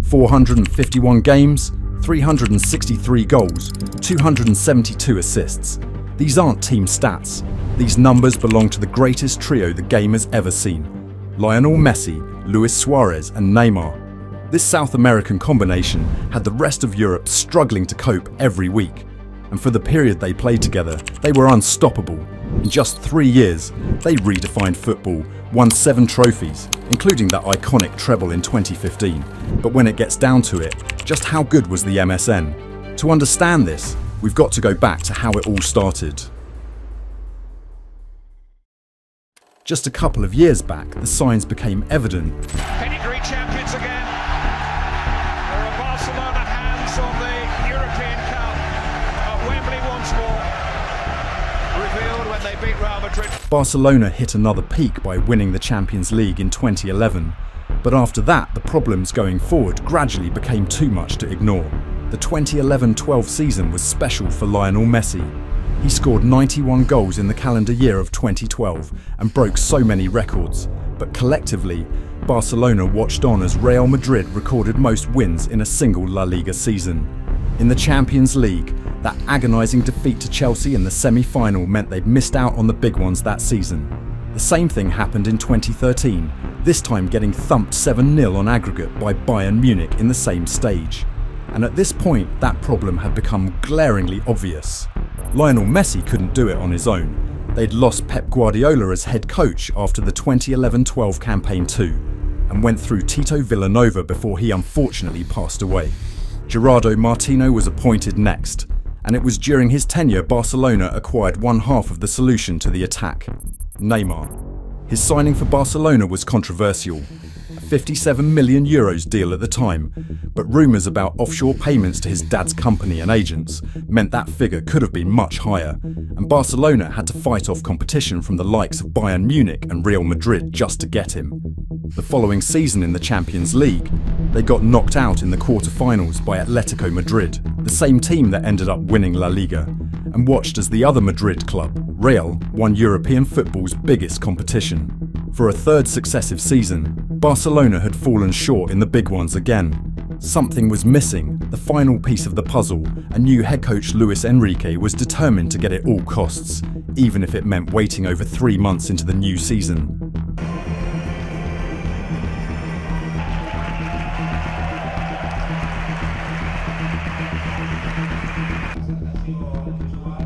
451 games, 363 goals, 272 assists. These aren't team stats. These numbers belong to the greatest trio the game has ever seen. Lionel Messi, Luis Suarez and Neymar. This South American combination had the rest of Europe struggling to cope every week. And for the period they played together, they were unstoppable. In just 3 years, they redefined football, won 7 trophies, including that iconic treble in 2015. But when it gets down to it, just how good was the MSN? To understand this, we've got to go back to how it all started. Just a couple of years back, the signs became evident. Pedigree champions again. There are Barcelona hands on the European Cup at Wembley once more. Revealed when they beat Real Madrid. Barcelona hit another peak by winning the Champions League in 2011. But after that, the problems going forward gradually became too much to ignore. The 2011-12 season was special for Lionel Messi. He scored 91 goals in the calendar year of 2012 and broke so many records. But collectively, Barcelona watched on as Real Madrid recorded most wins in a single La Liga season. In the Champions League, that agonising defeat to Chelsea in the semi-final meant they'd missed out on the big ones that season. The same thing happened in 2013, this time getting thumped 7-0 on aggregate by Bayern Munich in the same stage. And at this point, that problem had become glaringly obvious. Lionel Messi couldn't do it on his own. They'd lost Pep Guardiola as head coach after the 2011-12 campaign too, and went through Tito Villanova before he unfortunately passed away. Gerardo Martino was appointed next, and it was during his tenure Barcelona acquired one half of the solution to the attack, Neymar. His signing for Barcelona was controversial, a €57 million deal at the time, but rumours about offshore payments to his dad's company and agents meant that figure could have been much higher, and Barcelona had to fight off competition from the likes of Bayern Munich and Real Madrid just to get him. The following season in the Champions League, they got knocked out in the quarter-finals by Atletico Madrid, the same team that ended up winning La Liga, and watched as the other Madrid club, Real, won European football's biggest competition. For a third successive season, Barcelona had fallen short in the big ones again. Something was missing, the final piece of the puzzle, and new head coach Luis Enrique was determined to get it all costs, even if it meant waiting over 3 months into the new season.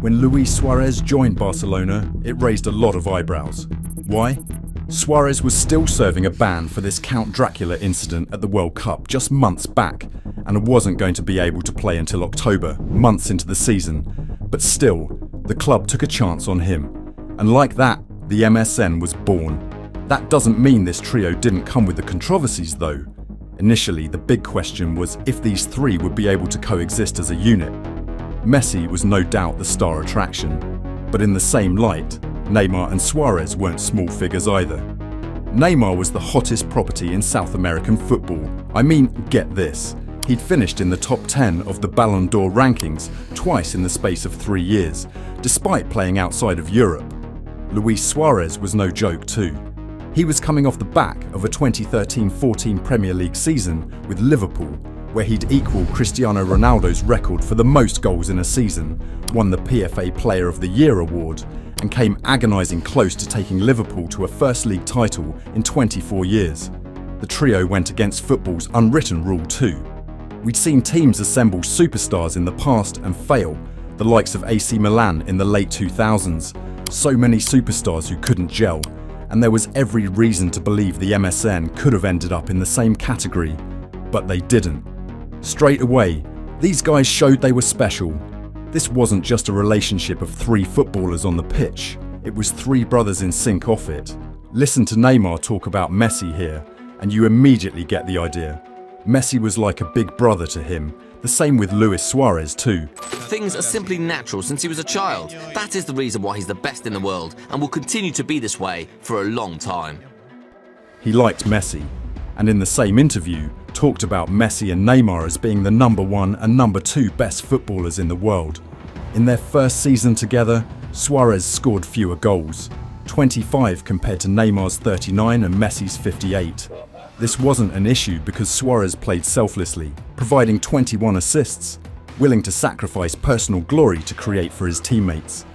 When Luis Suarez joined Barcelona, it raised a lot of eyebrows. Why? Suarez was still serving a ban for this Count Dracula incident at the World Cup just months back, and wasn't going to be able to play until October, months into the season. But still, the club took a chance on him. And like that, the MSN was born. That doesn't mean this trio didn't come with the controversies though. Initially, the big question was if these three would be able to coexist as a unit. Messi was no doubt the star attraction, but in the same light, Neymar and Suarez weren't small figures either. Neymar was the hottest property in South American football. I mean, get this, he'd finished in the top 10 of the Ballon d'Or rankings twice in the space of 3 years, despite playing outside of Europe. Luis Suarez was no joke too. He was coming off the back of a 2013-14 Premier League season with Liverpool, where he'd equal Cristiano Ronaldo's record for the most goals in a season, won the PFA Player of the Year award, and came agonising close to taking Liverpool to a First League title in 24 years. The trio went against football's unwritten rule too. We'd seen teams assemble superstars in the past and fail, the likes of AC Milan in the late 2000s, so many superstars who couldn't gel, and there was every reason to believe the MSN could have ended up in the same category, but they didn't. Straight away, these guys showed they were special. This wasn't just a relationship of 3 footballers on the pitch, it was 3 brothers in sync off it. Listen to Neymar talk about Messi here, and you immediately get the idea. Messi was like a big brother to him, the same with Luis Suarez too. Things are simply natural since he was a child. That is the reason why he's the best in the world, and will continue to be this way for a long time. He liked Messi, and in the same interview, talked about Messi and Neymar as being the #1 and #2 best footballers in the world. In their first season together, Suarez scored fewer goals, 25 compared to Neymar's 39 and Messi's 58. This wasn't an issue because Suarez played selflessly, providing 21 assists, willing to sacrifice personal glory to create for his teammates.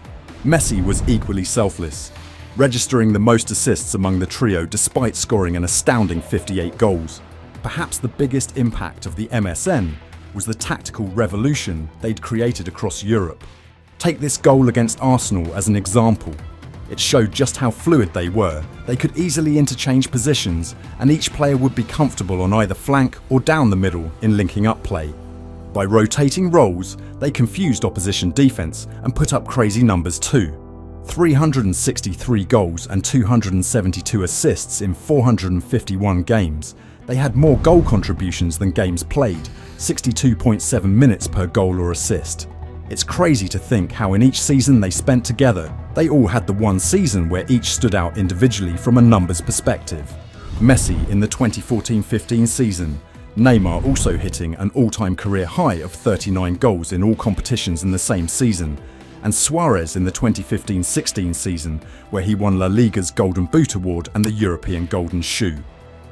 Messi was equally selfless, registering the most assists among the trio despite scoring an astounding 58 goals. Perhaps the biggest impact of the MSN was the tactical revolution they'd created across Europe. Take this goal against Arsenal as an example. It showed just how fluid they were. They could easily interchange positions, and each player would be comfortable on either flank or down the middle in linking up play. By rotating roles, they confused opposition defense and put up crazy numbers too. 363 goals and 272 assists in 451 games. They had more goal contributions than games played, 62.7 minutes per goal or assist. It's crazy to think how in each season they spent together, they all had the one season where each stood out individually from a numbers perspective. Messi in the 2014-15 season, Neymar also hitting an all-time career high of 39 goals in all competitions in the same season, and Suarez in the 2015-16 season where he won La Liga's Golden Boot Award and the European Golden Shoe.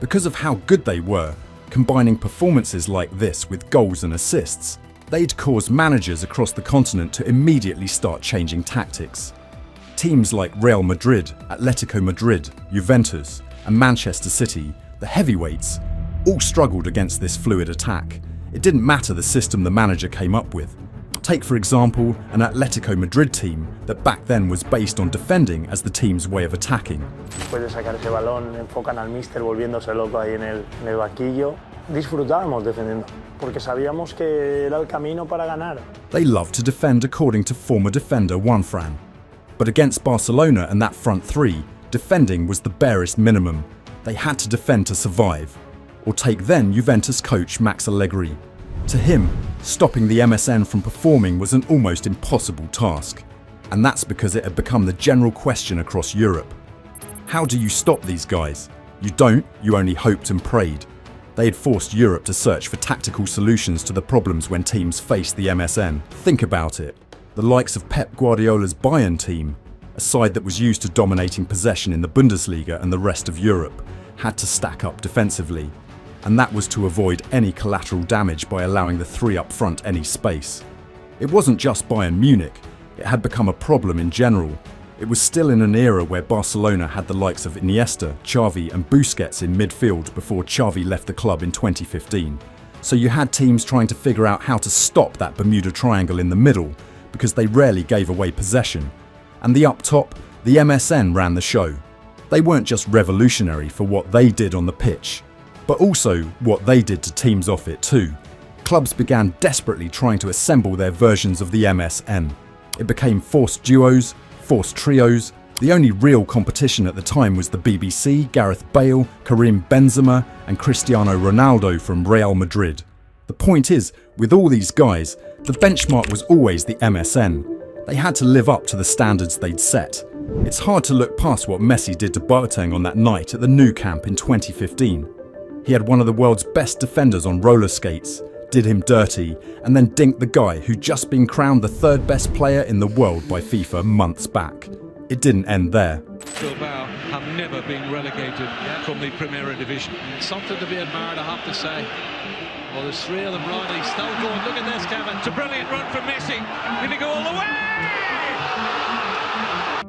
Because of how good they were, combining performances like this with goals and assists, they'd caused managers across the continent to immediately start changing tactics. Teams like Real Madrid, Atletico Madrid, Juventus, and Manchester City, the heavyweights, all struggled against this fluid attack. It didn't matter the system the manager came up with. Take, for example, an Atletico Madrid team that back then was based on defending as the team's way of attacking. Después de sacar ese balón, enfocan al míster volviéndose loco ahí en el banquillo. Disfrutábamos defendiendo, porque sabíamos que era el camino para ganar. They loved to defend according to former defender Juanfran. But against Barcelona and that front three, defending was the barest minimum. They had to defend to survive. Or take then Juventus coach Max Allegri. To him, stopping the MSN from performing was an almost impossible task. And that's because it had become the general question across Europe. How do you stop these guys? You don't, you only hoped and prayed. They had forced Europe to search for tactical solutions to the problems when teams faced the MSN. Think about it. The likes of Pep Guardiola's Bayern team, a side that was used to dominating possession in the Bundesliga and the rest of Europe, had to stack up defensively. And that was to avoid any collateral damage by allowing the three up front any space. It wasn't just Bayern Munich, it had become a problem in general. It was still in an era where Barcelona had the likes of Iniesta, Xavi and Busquets in midfield before Xavi left the club in 2015. So you had teams trying to figure out how to stop that Bermuda Triangle in the middle because they rarely gave away possession. And the up top, the MSN ran the show. They weren't just revolutionary for what they did on the pitch, but also what they did to teams off it too. Clubs began desperately trying to assemble their versions of the MSN. It became forced duos, forced trios. The only real competition at the time was the BBC, Gareth Bale, Karim Benzema and Cristiano Ronaldo from Real Madrid. The point is, with all these guys, the benchmark was always the MSN. They had to live up to the standards they'd set. It's hard to look past what Messi did to Boateng on that night at the Nou Camp in 2015. He had one of the world's best defenders on roller skates, did him dirty, and then dinked the guy who'd just been crowned the third best player in the world by FIFA months back. It didn't end there. Bilbao have never been relegated from the Primera Division. Something to be admired, I have to say. Well, there's three of them right. He's still going. Look at this, Kevin. It's a brilliant run from Messi. Did he go all the way?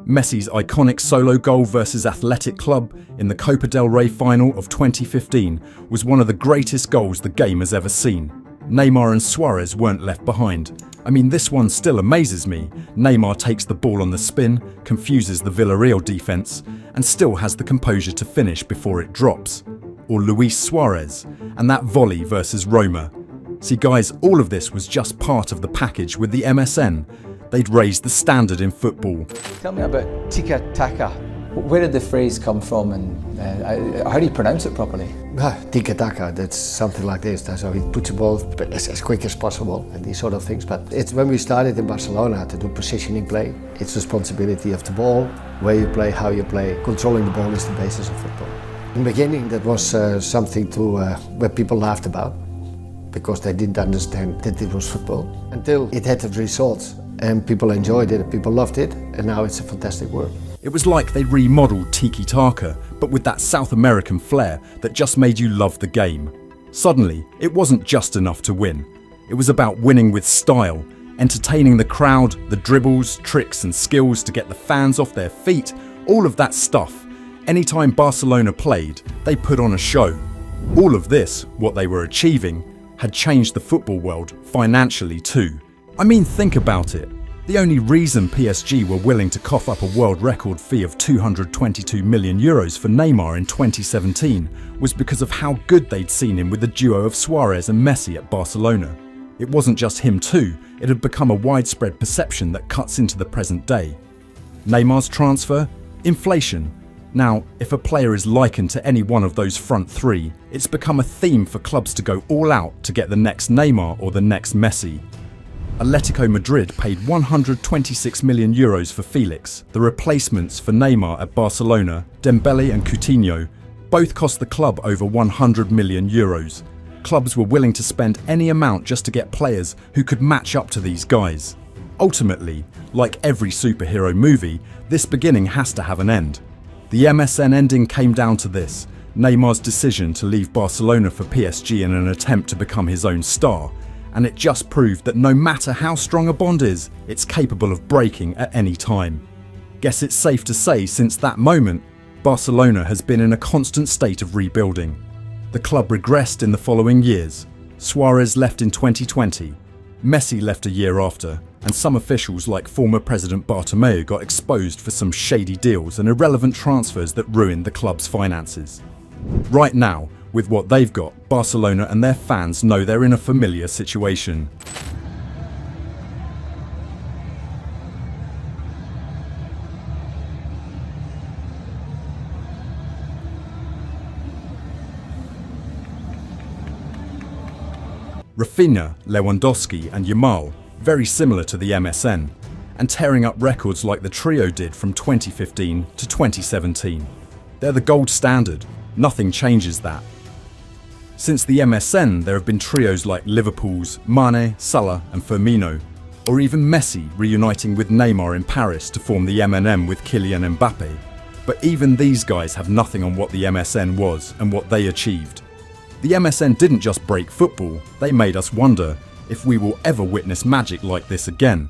Messi's iconic solo goal versus Athletic Club in the Copa del Rey final of 2015 was one of the greatest goals the game has ever seen. Neymar and Suarez weren't left behind. I mean, this one still amazes me. Neymar takes the ball on the spin, confuses the Villarreal defense, and still has the composure to finish before it drops. Or Luis Suarez, and that volley versus Roma. See guys, all of this was just part of the package with the MSN. They'd raised the standard in football. Tell me about tiki-taka. Where did the phrase come from and how do you pronounce it properly? Tiki-taka, that's something like this. That's how he puts the ball as quick as possible and these sort of things. But it's when we started in Barcelona to do positioning play. It's responsibility of the ball, where you play, how you play. Controlling the ball is the basis of football. In the beginning that was something where people laughed about because they didn't understand that it was football until it had the results and people enjoyed it, people loved it, and now it's a fantastic work. It was like they remodeled tiki-taka, but with that South American flair that just made you love the game. Suddenly, it wasn't just enough to win. It was about winning with style, entertaining the crowd, the dribbles, tricks and skills to get the fans off their feet, all of that stuff. Anytime Barcelona played, they put on a show. All of this, what they were achieving, had changed the football world financially too. I mean, think about it. The only reason PSG were willing to cough up a world record fee of €222 million for Neymar in 2017 was because of how good they'd seen him with the duo of Suarez and Messi at Barcelona. It wasn't just him too, it had become a widespread perception that cuts into the present day. Neymar's transfer? Inflation. Now, if a player is likened to any one of those front three, it's become a theme for clubs to go all out to get the next Neymar or the next Messi. Atletico Madrid paid €126 million for Felix. The replacements for Neymar at Barcelona, Dembele and Coutinho, both cost the club over €100 million. Clubs were willing to spend any amount just to get players who could match up to these guys. Ultimately, like every superhero movie, this beginning has to have an end. The MSN ending came down to this: Neymar's decision to leave Barcelona for PSG in an attempt to become his own star, and it just proved that no matter how strong a bond is, it's capable of breaking at any time. Guess it's safe to say since that moment, Barcelona has been in a constant state of rebuilding. The club regressed in the following years. Suarez left in 2020, Messi left a year after, and some officials like former President Bartomeu got exposed for some shady deals and irrelevant transfers that ruined the club's finances. Right now, with what they've got, Barcelona and their fans know they're in a familiar situation. Rafinha, Lewandowski and Yamal, very similar to the MSN, and tearing up records like the trio did from 2015 to 2017. They're the gold standard, nothing changes that. Since the MSN, there have been trios like Liverpool's Mane, Salah and Firmino, or even Messi reuniting with Neymar in Paris to form the M&M with Kylian Mbappe. But even these guys have nothing on what the MSN was and what they achieved. The MSN didn't just break football, they made us wonder if we will ever witness magic like this again.